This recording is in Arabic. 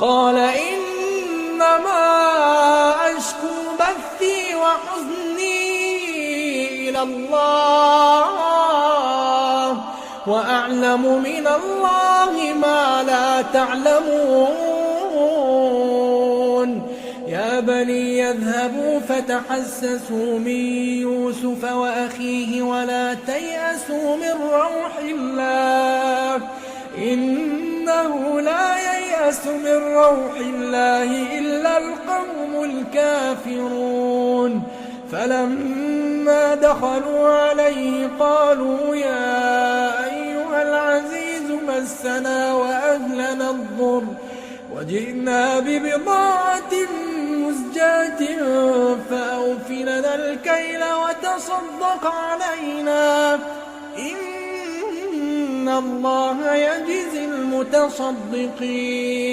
قال إنما أشكو بثي وحزني إلى الله وأعلم من الله ما لا تعلمون يا بني يذهبوا فتحسسوا من يوسف وأخيه ولا تيأسوا من روح الله إنه لا ييأس من روح الله إلا القوم الكافرون فلما دخلوا عليه قالوا يا أيها العزيز مسنا وأهلنا الضر وجئنا ببضاعة مزجاة فأوف لنا الكيل وتصدق علينا إن الله يجزي المتصدقين